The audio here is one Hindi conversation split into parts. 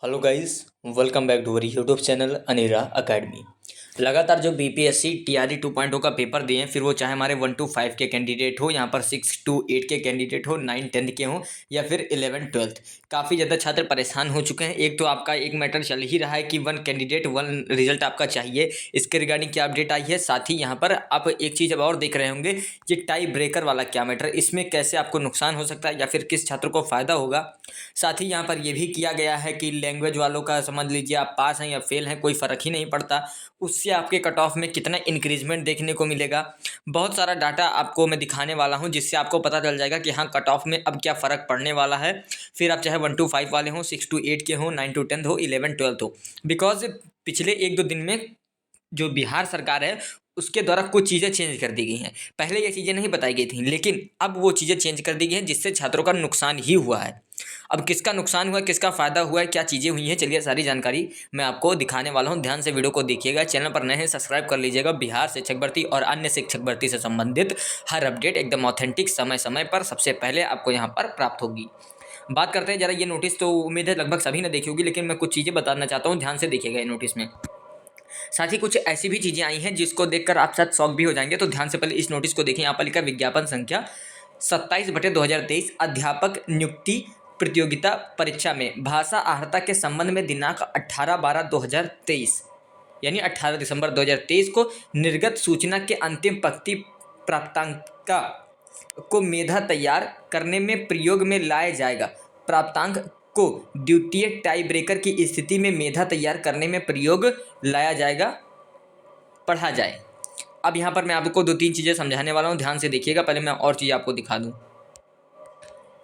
Hello guys, welcome back to our YouTube channel Anera academy. लगातार जो बीपीएससी टीआरई 2.0 का पेपर दिए हैं, फिर वो चाहे हमारे 1 to 5 के कैंडिडेट हो, यहाँ पर 6 to 8 के कैंडिडेट हो, 9 10 के हों या फिर 11 12, काफ़ी ज़्यादा छात्र परेशान हो चुके हैं। एक तो आपका एक मैटर चल ही रहा है कि 1 कैंडिडेट 1 रिजल्ट आपका चाहिए, इसके रिगार्डिंग क्या अपडेट आई है। साथ ही यहाँ पर आप एक चीज़ अब और देख रहे होंगे, ये टाई ब्रेकर वाला क्या मैटर, इसमें कैसे आपको नुकसान हो सकता है या फिर किस छात्र को फ़ायदा होगा। साथ ही यहाँ पर यह भी किया गया है कि लैंग्वेज वालों का समझ लीजिए, आप पास हैं या फेल हैं कोई फ़र्क ही नहीं पड़ता, उससे आपके कट ऑफ में कितना इंक्रीजमेंट देखने को मिलेगा। बहुत सारा डाटा आपको मैं दिखाने वाला हूं, जिससे आपको पता चल जाएगा कि हाँ, कट ऑफ में अब क्या फ़र्क पड़ने वाला है। फिर आप चाहे 1 to 5 वाले हों, 6 to 8 के हों, 9 to 10 हो, 11 12 हो, बिकॉज पिछले 1-2 दिन में जो बिहार सरकार है उसके द्वारा कुछ चीज़ें चेंज कर दी गई हैं। पहले ये चीज़ें नहीं बताई गई थी, लेकिन अब वो चीज़ें चेंज कर दी गई हैं, जिससे छात्रों का नुकसान ही हुआ है। अब किसका नुकसान हुआ है, किसका फ़ायदा हुआ है, क्या चीज़ें हुई हैं, चलिए सारी जानकारी मैं आपको दिखाने वाला हूं। ध्यान से वीडियो को देखिएगा। चैनल पर नए हैं सब्सक्राइब कर लीजिएगा। बिहार शिक्षक भर्ती और अन्य शिक्षक भर्ती से संबंधित हर अपडेट एकदम ऑथेंटिक समय समय पर सबसे पहले आपको यहाँ पर प्राप्त होगी। बात करते हैं जरा ये नोटिस, तो उम्मीद है लगभग सभी ने देखी होगी, लेकिन मैं कुछ चीज़ें बताना चाहता हूँ, ध्यान से देखिएगा ये नोटिस में। साथ ही कुछ ऐसी भी चीज़ें आई हैं जिसको देखकर आप शायद शॉक भी हो जाएंगे, तो ध्यान से पहले इस नोटिस को देखें। यहाँ पर लिखा विज्ञापन संख्या 27/2023 अध्यापक नियुक्ति प्रतियोगिता परीक्षा में भाषा अर्हता के संबंध में दिनांक 18/12/2023 यानी 18 दिसंबर 2023 को निर्गत सूचना के अंतिम पंक्ति प्राप्तांक को मेधा तैयार करने में प्रयोग में लाया जाएगा। प्राप्तांक को द्वितीय टाई ब्रेकर की स्थिति में मेधा तैयार करने में प्रयोग लाया जाएगा, पढ़ा जाए। अब यहाँ पर मैं आपको 2-3 चीज़ें समझाने वाला हूँ, ध्यान से देखिएगा। पहले मैं और चीज़ आपको दिखा दूँ।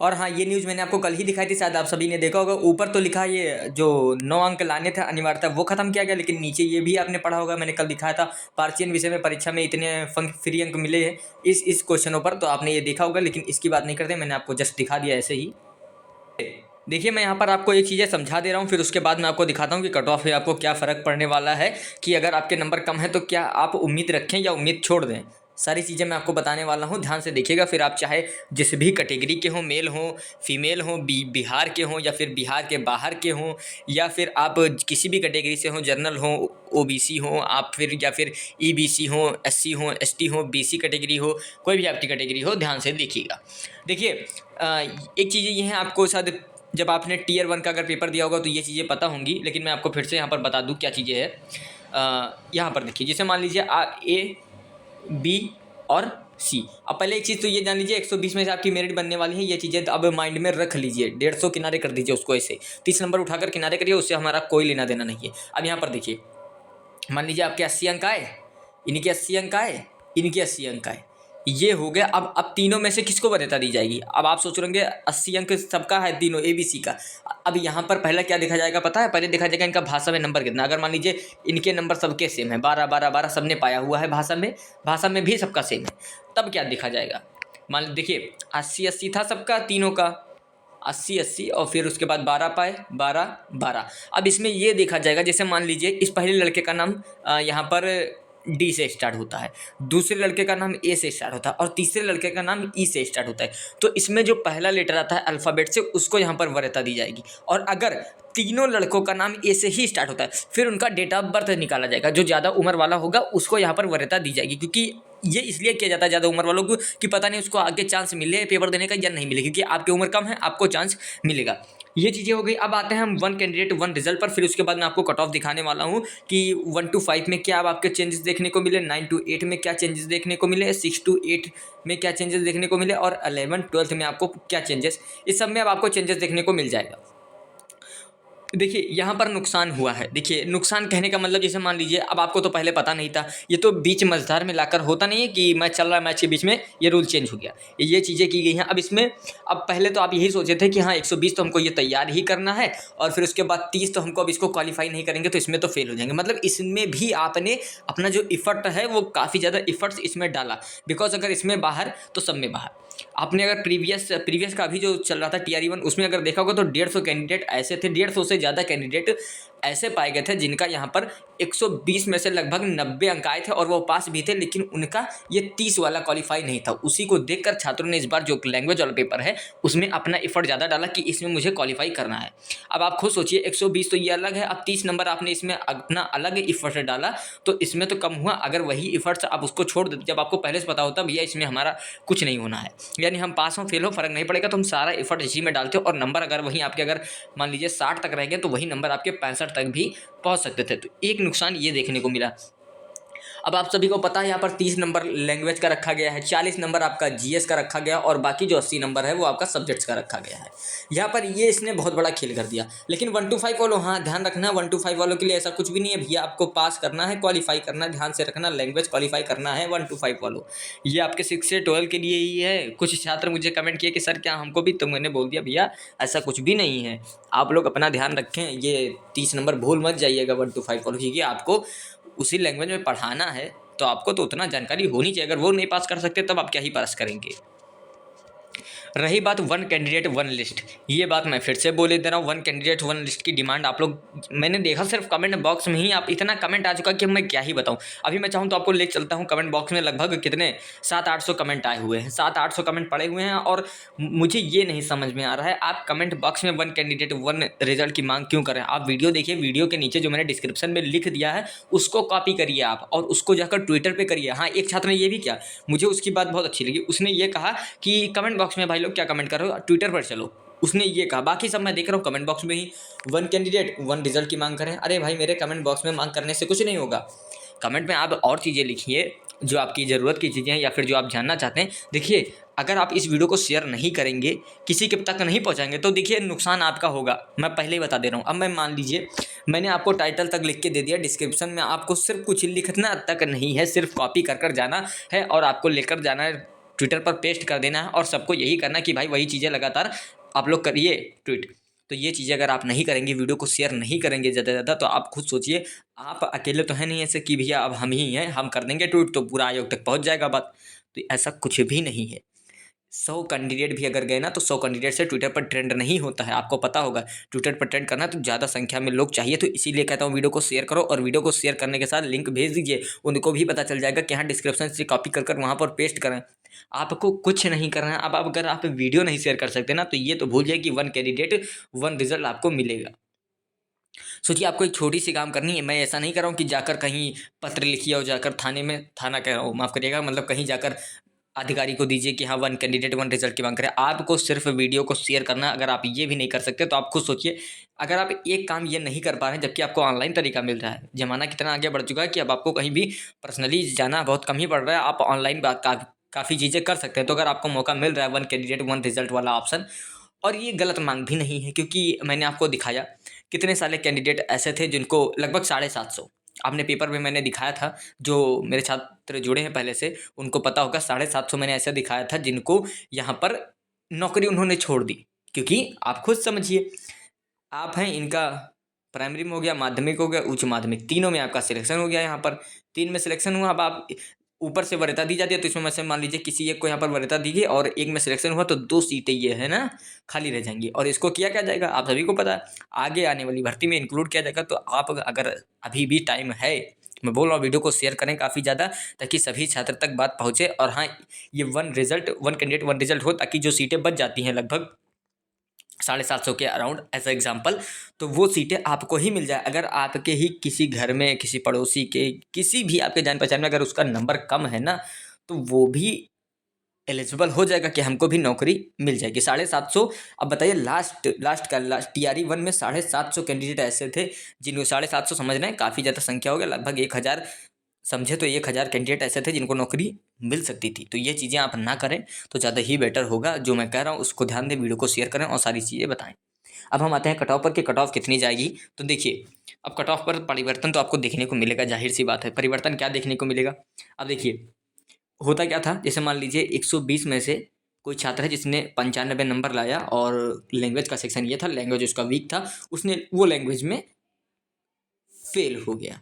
और हाँ, ये न्यूज़ मैंने आपको कल ही दिखाई थी, शायद आप सभी ने देखा होगा। ऊपर तो लिखा ये जो 9 अंक लाने थे अनिवार्यता, वो खत्म किया गया, लेकिन नीचे ये भी आपने पढ़ा होगा, मैंने कल दिखाया था, पार्शियल विषय में परीक्षा में इतने फ्री अंक मिले हैं इस क्वेश्चनों पर, तो आपने ये देखा होगा, लेकिन इसकी बात नहीं करते, मैंने आपको जस्ट दिखा दिया ऐसे ही। देखिए, मैं यहाँ पर आपको एक चीज़ें समझा दे रहा हूँ, फिर उसके बाद मैं आपको दिखाता हूँ कि कट ऑफ में आपको क्या फ़र्क पड़ने वाला है, कि अगर आपके नंबर कम है तो क्या आप उम्मीद रखें या उम्मीद छोड़ दें। सारी चीज़ें मैं आपको बताने वाला हूँ, ध्यान से देखिएगा। फिर आप चाहे जिस भी कैटेगरी के हों, मेल हों, फीमेल हों, बिहार के हों या फिर बिहार के बाहर के हों, या फिर आप किसी भी कैटेगरी से हों, जनरल हों, ओबीसी हों आप, फिर या फिर ईबीसी हों, एससी हों, एसटी हों, बीसी कैटेगरी हो, कोई भी आपकी कैटेगरी हो, ध्यान से देखिएगा। देखिए, एक चीज़ें ये हैं, आपको शायद जब आपने टीयर 1 का अगर पेपर दिया होगा तो ये चीज़ें पता होंगी, लेकिन मैं आपको फिर से यहाँ पर बता दूँ क्या चीज़ें हैं। यहाँ पर देखिए, जैसे मान लीजिए ए, बी और सी। अब पहले एक चीज़ तो ये जान लीजिए, 120 में से आपकी मेरिट बनने वाली है, ये चीज़ें अब माइंड में रख लीजिए। 150 किनारे कर दीजिए उसको, ऐसे 30 नंबर उठाकर किनारे करिए, उससे हमारा कोई लेना देना नहीं है। अब यहाँ पर देखिए, मान लीजिए आपके 80 अंक आए, इनके 80 अंक आए, इनके 80 अंक आए, ये हो गया। अब तीनों में से किसको वरीयता दी जाएगी? अब आप सोच रहे होंगे 80 अंक सबका है, तीनों एबीसी का। अब यहाँ पर पहला क्या देखा जाएगा पता है? पहले देखा जाएगा इनका भाषा में नंबर कितना। अगर मान लीजिए इनके नंबर सबके सेम है, 12 12 12 सबने पाया हुआ है भाषा में भी सबका सेम है, तब क्या देखा जाएगा? मान लीजिए देखिए, 80 80 था सबका, तीनों का 80 80, और फिर उसके बाद 12 पाए, 12 12। अब इसमें ये देखा जाएगा, जैसे मान लीजिए इस पहले लड़के का नाम यहाँ पर डी से स्टार्ट होता है, दूसरे लड़के का नाम ए से स्टार्ट होता है, और तीसरे लड़के का नाम ई से स्टार्ट होता है। तो इसमें जो पहला लेटर आता है अल्फ़ाबेट से, उसको यहाँ पर वरीयता दी जाएगी। और अगर तीनों लड़कों का नाम ए से ही स्टार्ट होता है, फिर उनका डेट ऑफ बर्थ निकाला जाएगा। जो ज़्यादा उम्र वाला होगा उसको यहाँ पर वरीयता दी जाएगी, क्योंकि ये इसलिए किया जाता है ज़्यादा उम्र वालों को, कि पता नहीं उसको आगे चांस मिले पेपर देने का या नहीं मिले, क्योंकि आपकी उम्र कम है, आपको चांस मिलेगा। ये चीज़ें हो गई। अब आते हैं हम 1 कैंडिडेट 1 रिजल्ट पर, फिर उसके बाद मैं आपको कट ऑफ दिखाने वाला हूँ कि 1 to 5 में क्या अब आपके चेंजेस देखने को मिले, 9 to 8 में क्या चेंजेस देखने को मिले, 6 to 8 में क्या चेंजेस देखने को मिले, और 11 12 में आपको क्या चेंजेस, इस सब में अब आपको चेंजेस देखने को मिल जाएगा। देखिए, यहाँ पर नुकसान हुआ है। देखिए, नुकसान कहने का मतलब, जैसे मान लीजिए अब आपको तो पहले पता नहीं था, ये तो बीच मझधार में लाकर होता नहीं है कि मैच चल रहा है, मैच के बीच में ये रूल चेंज हो गया, ये चीज़ें की गई हैं। अब इसमें, अब पहले तो आप यही सोचे थे कि हाँ 120 तो हमको ये तैयार ही करना है, और फिर उसके बाद 30 तो हमको अब इसको क्वालिफाई नहीं करेंगे तो इसमें तो फेल हो जाएंगे। मतलब इसमें भी आपने अपना जो इफर्ट है वो काफ़ी ज़्यादा इफर्ट्स इसमें डाला, बिकॉज अगर इसमें बाहर तो सब में बाहर। आपने अगर प्रीवियस का अभी जो चल रहा था टीआरई 1, उसमें अगर देखा होगा तो 150 कैंडिडेट ऐसे थे, 150 से ज़्यादा कैंडिडेट ऐसे पाए गए थे जिनका यहाँ पर 120 में से लगभग 90 अंक आए थे और वो पास भी थे, लेकिन उनका ये 30 वाला क्वालिफाई नहीं था। उसी को देखकर छात्रों ने इस बार जो लैंग्वेज वाला पेपर है उसमें अपना एफर्ट ज़्यादा डाला कि इसमें मुझे क्वालिफाई करना है। अब आप खुद सोचिए, 120 तो ये अलग है, अब 30 नंबर आपने इसमें अपना अलग एफर्ट डाला तो इसमें तो कम हुआ। अगर वही एफर्ट्स आप उसको छोड़ देते, जब आपको पहले से पता होता भैया इसमें हमारा कुछ नहीं होना है, यानी हम पास हो फेल हो फर्क नहीं पड़ेगा, तो हम सारा एफर्ट इसी में डालते हो और नंबर अगर वहीं आपके अगर मान लीजिए 60 तक रह गए तो वही नंबर आपके 65 तक भी पहुंच सकते थे। तो एक नुकसान ये देखने को मिला। अब आप सभी को पता है यहाँ पर 30 नंबर लैंग्वेज का रखा गया है, 40 नंबर आपका जीएस का रखा गया और बाकी जो 80 नंबर है वो आपका सब्जेक्ट्स का रखा गया है। यहाँ पर ये इसने बहुत बड़ा खेल कर दिया। लेकिन 1 to 5 वालों, हाँ ध्यान रखना, 1 to 5 वालों के लिए ऐसा कुछ भी नहीं है भैया, आपको पास करना है, क्वालिफाई करना है, ध्यान से रखना, लैंग्वेज क्वालिफाई करना है 1 to 5 वालों। ये आपके 6 से 12 के लिए ही है। कुछ छात्र मुझे कमेंट किए कि सर क्या हमको भी, तो मैंने बोल दिया भैया ऐसा कुछ भी नहीं है, आप लोग अपना ध्यान रखें, ये 30 नंबर भूल मत जाइएगा 1 to 5 वालों, क्योंकि आपको उसी लैंग्वेज में पढ़ाना है तो आपको तो उतना जानकारी होनी चाहिए। अगर वो नहीं पास कर सकते तब आप क्या ही पास करेंगे। रही बात 1 कैंडिडेट 1 लिस्ट, ये बात मैं फिर से बोले दे रहा हूँ। 1 कैंडिडेट 1 लिस्ट की डिमांड आप लोग, मैंने देखा सिर्फ कमेंट बॉक्स में ही आप इतना कमेंट आ चुका कि मैं क्या ही बताऊँ। अभी मैं चाहूँ तो आपको ले चलता हूँ कमेंट बॉक्स में, लगभग कितने 700-800 कमेंट आए हुए हैं, 700-800 कमेंट पड़े हुए हैं। और मुझे ये नहीं समझ में आ रहा है आप कमेंट बॉक्स में 1 कैंडिडेट 1 रिजल्ट की मांग क्यों करें। आप वीडियो देखिए, वीडियो के नीचे जो मैंने डिस्क्रिप्शन में लिख दिया है उसको कॉपी करिए आप और उसको जाकर ट्विटर पर करिए। हाँ, एक छात्र ने ये भी किया, मुझे उसकी बात बहुत अच्छी लगी। उसने ये कहा कि कमेंट बॉक्स में भाई लोग क्या कमेंट कर रहे हो, ट्विटर पर चलो। उसने ये कहा, बाकी सब मैं देख रहा हूँ कमेंट बॉक्स में ही 1 कैंडिडेट 1 रिजल्ट की मांग करें। अरे भाई, मेरे कमेंट बॉक्स में मांग करने से कुछ नहीं होगा। कमेंट में आप और चीज़ें लिखिए जो आपकी ज़रूरत की चीज़ें हैं या फिर जो आप जानना चाहते हैं। देखिए, अगर आप इस वीडियो को शेयर नहीं करेंगे, किसी के तक नहीं पहुंचाएंगे, तो देखिए नुकसान आपका होगा, मैं पहले ही बता दे रहा हूँ। अब मैं मान लीजिए मैंने आपको टाइटल तक लिख के दे दिया, डिस्क्रिप्शन में आपको सिर्फ कुछ लिखना तक नहीं है, सिर्फ कॉपी कर जाना है और आपको लेकर जाना है, ट्विटर पर पेस्ट कर देना है और सबको यही करना है कि भाई वही चीज़ें लगातार आप लोग करिए ट्वीट। तो ये चीज़ें अगर आप नहीं करेंगे, वीडियो को शेयर नहीं करेंगे ज़्यादा से ज़्यादा, तो आप खुद सोचिए, आप अकेले तो हैं नहीं ऐसे कि भैया अब हम ही हैं, हम कर देंगे ट्वीट तो पूरा आयोग तक पहुंच जाएगा बात। तो ऐसा कुछ भी नहीं है। 100 कैंडिडेट भी अगर गए ना तो 100 कैंडिडेट से ट्विटर पर ट्रेंड नहीं होता है, आपको पता होगा। ट्विटर पर ट्रेंड करना तो ज़्यादा संख्या में लोग चाहिए, तो इसीलिए कहता हूँ वीडियो को शेयर करो और वीडियो को शेयर करने के साथ लिंक भेज दीजिए, उनको भी पता चल जाएगा कि हाँ डिस्क्रिप्शन से कॉपी कर वहाँ पर पेस्ट करें। आपको कुछ नहीं करना है। अब अगर आप वीडियो नहीं शेयर कर सकते ना, तो ये तो भूल जाए कि 1 कैंडिडेट 1 रिजल्ट आपको मिलेगा। सोचिए, आपको एक छोटी सी काम करनी है। मैं ऐसा नहीं कर रहा हूँ कि जाकर कहीं पत्र लिखिए और जाकर थाने में, थाना कह रहा हूँ माफ़ करिएगा, मतलब कहीं जाकर अधिकारी को दीजिए कि हाँ 1 कैंडिडेट 1 रिजल्ट की मांग करें। आपको सिर्फ वीडियो को शेयर करना है। अगर आप ये भी नहीं कर सकते तो आप खुद सोचिए, अगर आप एक काम ये नहीं कर पा रहे हैं जबकि आपको ऑनलाइन तरीका मिल रहा है, ज़माना कितना आगे बढ़ चुका है कि अब आपको कहीं भी पर्सनली जाना बहुत कम ही पड़ रहा है, आप ऑनलाइन काफ़ी चीज़ें कर सकते हैं। तो अगर आपको मौका मिल रहा है 1 कैंडिडेट 1 रिजल्ट वाला ऑप्शन, और ये गलत मांग भी नहीं है, क्योंकि मैंने आपको दिखाया कितने सारे कैंडिडेट ऐसे थे जिनको लगभग 750, आपने पेपर में मैंने दिखाया था, जो मेरे छात्र जुड़े हैं पहले से उनको पता होगा, 750 मैंने ऐसा दिखाया था जिनको यहाँ पर नौकरी उन्होंने छोड़ दी। क्योंकि आप खुद समझिए, आप हैं, इनका प्राइमरी में हो गया, माध्यमिक हो गया, उच्च माध्यमिक, तीनों में आपका सिलेक्शन हो गया। यहाँ पर 3 में सिलेक्शन हुआ। अब आप ऊपर से वरीयता दी जाती है, तो इसमें में से मान लीजिए किसी एक को यहाँ पर वरीयता दी गई और एक में सिलेक्शन हुआ, तो 2 सीटें ये है ना खाली रह जाएंगी। और इसको किया क्या जाएगा, आप सभी को पता है, आगे आने वाली भर्ती में इंक्लूड किया जाएगा। तो आप अगर अभी भी टाइम है, मैं बोल रहा हूँ वीडियो को शेयर करें काफ़ी ज़्यादा, ताकि सभी छात्र तक बात पहुँचे। और हाँ, ये 1 कैंडिडेट 1 रिजल्ट हो, ताकि जो सीटें बच जाती हैं लगभग 750 के अराउंड एज ए एग्जाम्पल, तो वो सीटें आपको ही मिल जाए। अगर आपके ही किसी घर में, किसी पड़ोसी के, किसी भी आपके जान पहचान में अगर उसका नंबर कम है ना, तो वो भी एलिजिबल हो जाएगा कि हमको भी नौकरी मिल जाएगी। 750, अब बताइए लास्ट TRE 1 में 750 कैंडिडेट ऐसे थे जिनको 750 समझ रहे हैं, काफ़ी ज़्यादा संख्या हो गया, लगभग 1000 समझे तो 1000 कैंडिडेट ऐसे थे जिनको नौकरी मिल सकती थी। तो ये चीज़ें आप ना करें तो ज़्यादा ही बेटर होगा। जो मैं कह रहा हूँ उसको ध्यान दें, वीडियो को शेयर करें और सारी चीज़ें बताएं। अब हम आते हैं कट ऑफ पर कि कट ऑफ कितनी जाएगी। तो देखिए, अब कट ऑफ पर परिवर्तन तो आपको देखने को मिलेगा, जाहिर सी बात है। परिवर्तन क्या देखने को मिलेगा, अब देखिए होता क्या था, जैसे मान लीजिए 120 में से कोई छात्र है जिसने 95 नंबर लाया और लैंग्वेज का सेक्शन ये था, लैंग्वेज उसका वीक था, उसने वो लैंग्वेज में फेल हो गया।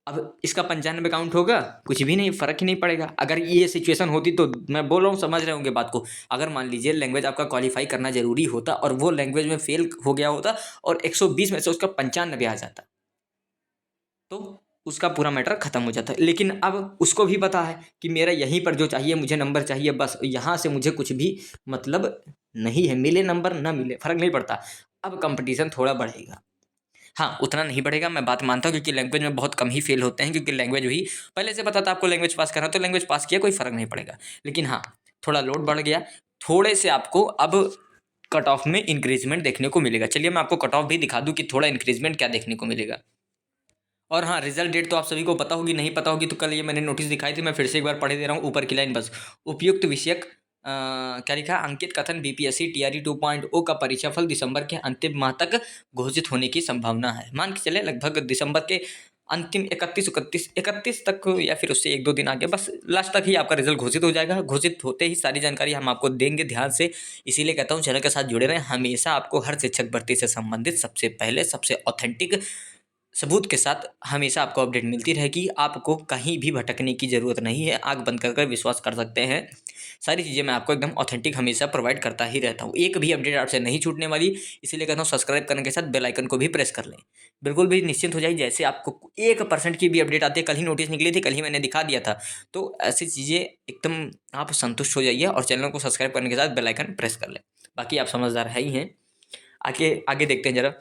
अब इसका 95 काउंट होगा, कुछ भी नहीं, फ़र्क ही नहीं पड़ेगा। अगर ये सिचुएशन होती, तो मैं बोल रहा हूँ, समझ रहे होंगे बात को, अगर मान लीजिए लैंग्वेज आपका क्वालिफाई करना ज़रूरी होता और वो लैंग्वेज में फेल हो गया होता और 120 में से उसका 95 आ जाता, तो उसका पूरा मैटर ख़त्म हो जाता है। लेकिन अब उसको भी पता है कि मेरा यहीं पर जो चाहिए, मुझे नंबर चाहिए, बस यहाँ से मुझे कुछ भी मतलब नहीं है, मिले नंबर ना मिले फ़र्क नहीं पड़ता। अब कंपटीशन थोड़ा बढ़ेगा। हाँ, उतना नहीं बढ़ेगा, मैं बात मानता हूँ, क्योंकि लैंग्वेज में बहुत कम ही फेल होते हैं, क्योंकि लैंग्वेज हुई, पहले से पता था आपको लैंग्वेज पास करना, तो लैंग्वेज पास किया, कोई फ़र्क नहीं पड़ेगा। लेकिन हाँ, थोड़ा लोड बढ़ गया, थोड़े से आपको अब कट ऑफ में इंक्रीजमेंट देखने को मिलेगा। चलिए मैं आपको कट ऑफ भी दिखा दूँ कि थोड़ा इंक्रीजमेंट क्या देखने को मिलेगा। और हाँ, रिजल्ट डेट तो आप सभी को पता होगी, नहीं पता होगी तो कल ये मैंने नोटिस दिखाई थी, मैं फिर से एक बार पढ़े दे रहा हूँ ऊपर की लाइन बस। उपयुक्त विषयक क्या लिखा, अंकित कथन बीपीएससी टीआरई 2.0 का परीक्षाफल दिसंबर के अंतिम माह तक घोषित होने की संभावना है। मान के चले लगभग दिसंबर के अंतिम 31 तक, या फिर उससे 1-2 दिन आगे, बस लास्ट तक ही आपका रिजल्ट घोषित हो जाएगा। घोषित होते ही सारी जानकारी हम आपको देंगे ध्यान से। इसीलिए कहता हूँ चैनल के साथ जुड़े रहें, हमेशा आपको हर शिक्षक भर्ती से संबंधित सबसे पहले, सबसे ऑथेंटिक सबूत के साथ हमेशा आपको अपडेट मिलती रहेगी। आपको कहीं भी भटकने की ज़रूरत नहीं है, आँख बंद कर कर विश्वास कर सकते हैं। सारी चीज़ें मैं आपको एकदम ऑथेंटिक हमेशा प्रोवाइड करता ही रहता हूँ, एक भी अपडेट आपसे नहीं छूटने वाली। इसीलिए कहता हूँ सब्सक्राइब करने के साथ बेल आइकन को भी प्रेस कर लें। बिल्कुल भी निश्चिंत हो जाइए, जैसे आपको 1% की भी अपडेट आती है, कल ही नोटिस निकली थी, कल ही मैंने दिखा दिया था, तो ऐसी चीज़ें एकदम आप संतुष्ट हो जाइए और चैनल को सब्सक्राइब करने के साथ बेल आइकन प्रेस कर लें। बाकी आप समझदार है ही हैं। आगे आगे देखते हैं ज़रा।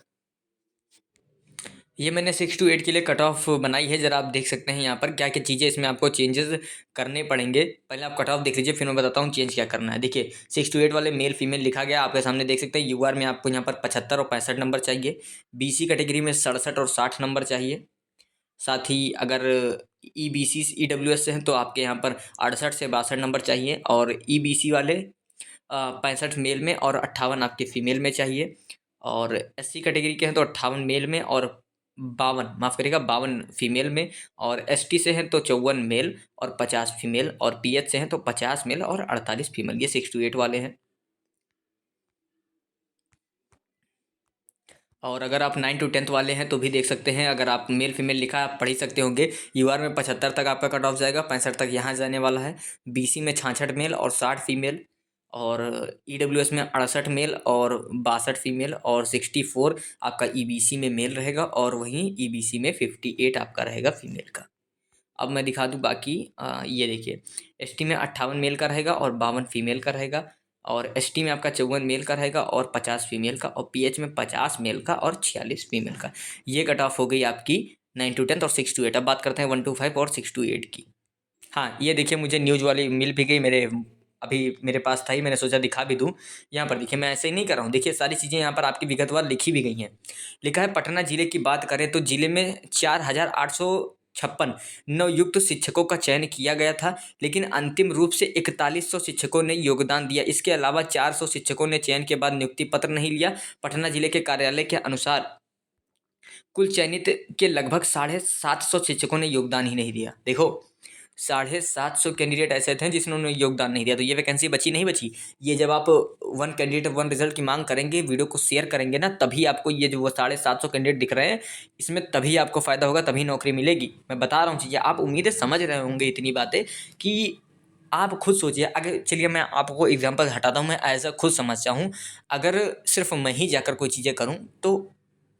ये मैंने 6 to 8 के लिए कट ऑफ बनाई है, ज़रा आप देख सकते हैं यहाँ पर क्या क्या चीज़ें इसमें आपको चेंजेस करने पड़ेंगे। पहले आप कट ऑफ देख लीजिए, फिर मैं बताता हूँ चेंज क्या करना है। देखिए 6 to 8 वाले मेल फीमेल लिखा गया आपके सामने, देख सकते हैं। यूआर में आपको यहाँ पर 75 और 65 नंबर चाहिए। बीसी कैटेगरी में 67 और 60 नंबर चाहिए। साथ ही अगर ईबीसी ईडब्ल्यूएस से हैं तो आपके यहाँ पर 68 से 62 नंबर चाहिए। और ईबीसी वाले 65 मेल में और 58 आपके फीमेल में चाहिए। और एससी कैटेगरी के हैं तो 58 मेल में और 52, माफ़ करिएगा, 52 फीमेल में। और एसटी से हैं तो 54 मेल और 50 फीमेल। और पीएच से हैं तो 50 मेल और 48 फीमेल। ये 6 to 8 वाले हैं। और अगर आप 9 to 10 वाले हैं तो भी देख सकते हैं, अगर आप मेल फीमेल लिखा है आप पढ़ ही सकते होंगे। यूआर में 75 तक आपका कट ऑफ जाएगा, 65 तक यहाँ जाने वाला है। बीसी में 66 मेल और 60 फीमेल। और ईडब्ल्यूएस में 68 मेल और 62 फीमेल। और 64 आपका ईबीसी में मेल रहेगा, और वहीं ईबीसी में 58 आपका रहेगा फीमेल का। अब मैं दिखा दूँ बाकी। ये देखिए, एसटी में 58 मेल का रहेगा और 52 फीमेल का रहेगा। और एसटी में आपका 54 मेल का रहेगा और 50 फीमेल का। और पीएच में 50 मेल का और 46 फीमेल का। ये कट ऑफ हो गई आपकी 9 to 10 और 6 to 8। अब बात करते हैं 1 to 5 और 6 to 8 की। हाँ, ये देखिए मुझे न्यूज़ वाली मिल भी गई, मेरे अभी मेरे पास था ही, मैंने सोचा दिखा भी दूँ। यहाँ पर देखिए, मैं ऐसे ही नहीं कर रहा हूँ, देखिए सारी चीज़ें यहाँ पर आपकी विगतवार लिखी भी गई हैं। लिखा है पटना जिले की बात करें तो जिले में 4,856 नवयुक्त शिक्षकों का चयन किया गया था, लेकिन अंतिम रूप से 4100 शिक्षकों ने योगदान दिया। इसके अलावा 400 शिक्षकों ने चयन के बाद नियुक्ति पत्र नहीं लिया। पटना जिले के कार्यालय के अनुसार कुल चयनित के लगभग 750 शिक्षकों ने योगदान ही नहीं दिया। देखो, 750 कैंडिडेट ऐसे थे जिन्होंने योगदान नहीं दिया, तो ये वैकेंसी बची नहीं बची। ये जब आप वन कैंडिडेट वन रिजल्ट की मांग करेंगे, वीडियो को शेयर करेंगे ना, तभी आपको ये जो वो 750 कैंडिडेट दिख रहे हैं, इसमें तभी आपको फ़ायदा होगा, तभी नौकरी मिलेगी। मैं बता रहा हूँ चीज़ें, आप उम्मीदें समझ रहे होंगे इतनी बातें कि आप खुद सोचिए। अगर चलिए मैं आपको एग्जांपल हटाता हूँ, मैं एज अ खुद समझता हूँ। अगर सिर्फ मैं ही जाकर कोई चीज़ें करूँ तो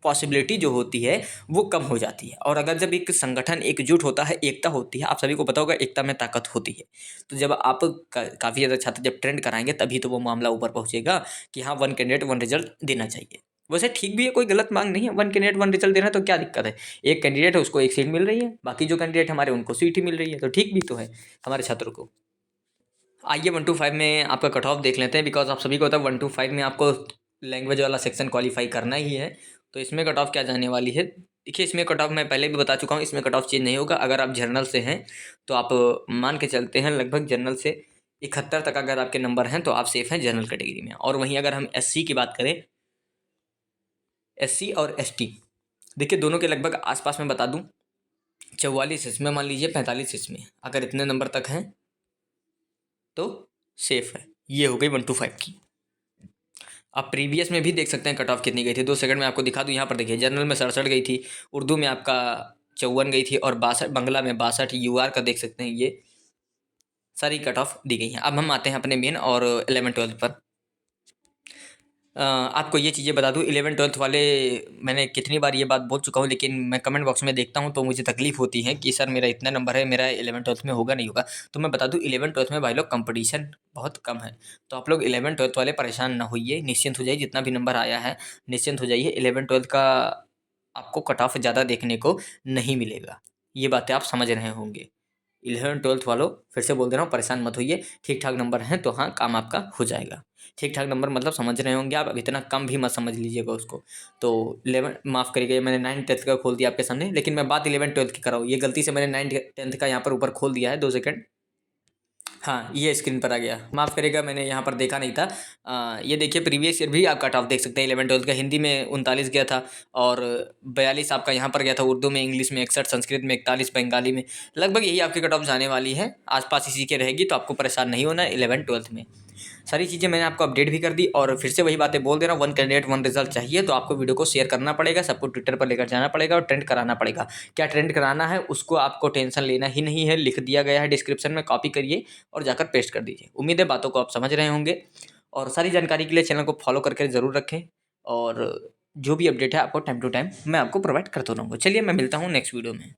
पॉसिबिलिटी जो होती है वो कम हो जाती है। और अगर जब एक संगठन एकजुट होता है, एकता होती है, आप सभी को पता होगा एकता में ताकत होती है। तो जब आप काफ़ी ज़्यादा छात्र जब ट्रेंड कराएंगे, तभी तो वो मामला ऊपर पहुंचेगा कि हाँ, वन कैंडिडेट वन रिजल्ट देना चाहिए। वैसे ठीक भी है, कोई गलत मांग नहीं है, वन कैंडिडेट वन रिजल्ट देना, तो क्या दिक्कत है। एक कैंडिडेट है उसको एक सीट मिल रही है, बाकी जो कैंडिडेट हमारे उनको सीट ही मिल रही है, तो ठीक भी तो है हमारे छात्रों को। आइए 1 to 5 में आपका कट ऑफ देख लेते हैं, बिकॉज आप सभी को पता है 1 to 5 में आपको लैंग्वेज वाला सेक्शन क्वालिफाई करना ही है। तो इसमें कट ऑफ क्या जाने वाली है, देखिए इसमें कट ऑफ मैं पहले भी बता चुका हूँ, इसमें कट ऑफ चेंज नहीं होगा। अगर आप जर्नल से हैं तो आप मान के चलते हैं लगभग जर्नल से 71 तक अगर आपके नंबर हैं तो आप सेफ हैं जनरल कैटेगरी में। और वहीं अगर हम एससी की बात करें, एससी और एसटी, देखिए दोनों के लगभग आसपास में बता दूं, 44 इसमें मान लीजिए, 45 इसमें, अगर इतने नंबर तक हैं तो सेफ है। ये हो गई 1 to 5 की। आप प्रीवियस में भी देख सकते हैं कट ऑफ कितनी गई थी, 2 सेकंड में आपको दिखा दूं। यहाँ पर देखिए, जनरल में 67 गई थी, उर्दू में आपका 54 गई थी, और 62 बंगला में 62, यूआर का देख सकते हैं। ये सारी कट ऑफ दी गई हैं। अब हम आते हैं अपने मेन और 11 12 पर। आपको ये चीज़ें बता दूँ, 11th-12th वाले मैंने कितनी बार ये बात बोल चुका हूँ, लेकिन मैं कमेंट बॉक्स में देखता हूँ तो मुझे तकलीफ़ होती है कि सर मेरा इतना नंबर है, मेरा 11th-12th में होगा नहीं होगा। तो मैं बता दूँ 11th-12th में भाई लोग कंपटीशन बहुत कम है। तो आप लोग 11th-12th वाले परेशान ना होइए, निश्चिंत हो जाइए, जितना भी नंबर आया है निश्चिंत हो जाइए। 11th-12th का आपको कट ऑफ ज़्यादा देखने को नहीं मिलेगा। ये बातें आप समझ रहे होंगे। 11th-12th वालों, फिर से बोल दे रहा हूँ, परेशान मत होइए। ठीक-ठाक नंबर हैं तो हाँ, काम आपका हो जाएगा। ठीक-ठाक नंबर मतलब समझ रहे होंगे आप, अब इतना कम भी मत समझ लीजिएगा उसको। तो 11 माफ़ करिएगा, मैंने 9th-10th का खोल दिया आपके सामने, लेकिन मैं बात 11th-12th की कर रहा हूँ। ये गलती से मैंने 9th-10th का यहाँ पर ऊपर खोल दिया है, 2 सेकंड। हाँ, ये स्क्रीन पर आ गया। माफ़ करिएगा, मैंने यहाँ पर देखा नहीं था। ये देखिए, प्रीवियस ईयर भी आप कट ऑफ देख सकते हैं। 11th-12th का हिंदी में 39 गया था और 42 आपका यहाँ पर गया था। उर्दू में, इंग्लिश में 61, संस्कृत में 41, बंगाली में लगभग यही आपकी कट ऑफ जाने वाली है। आसपास इसी के रहेगी, तो आपको परेशान नहीं होना है 11th-12th में। सारी चीज़ें मैंने आपको अपडेट भी कर दी और फिर से वही बातें बोल दे रहा हूँ, 1 कैंडिडेट 1 रिजल्ट चाहिए तो आपको वीडियो को शेयर करना पड़ेगा, सबको ट्विटर पर लेकर जाना पड़ेगा और ट्रेंड कराना पड़ेगा। क्या ट्रेंड कराना है उसको आपको टेंशन लेना ही नहीं है, लिख दिया गया है डिस्क्रिप्शन में, कॉपी करिए और जाकर पेस्ट कर दीजिए। उम्मीद है बातों को आप समझ रहे होंगे और सारी जानकारी के लिए चैनल को फॉलो करके ज़रूर रखें और जो भी अपडेट है आपको टाइम टू टाइम मैं आपको प्रोवाइड करता रहूँगा। चलिए, मैं मिलता हूँ नेक्स्ट वीडियो में।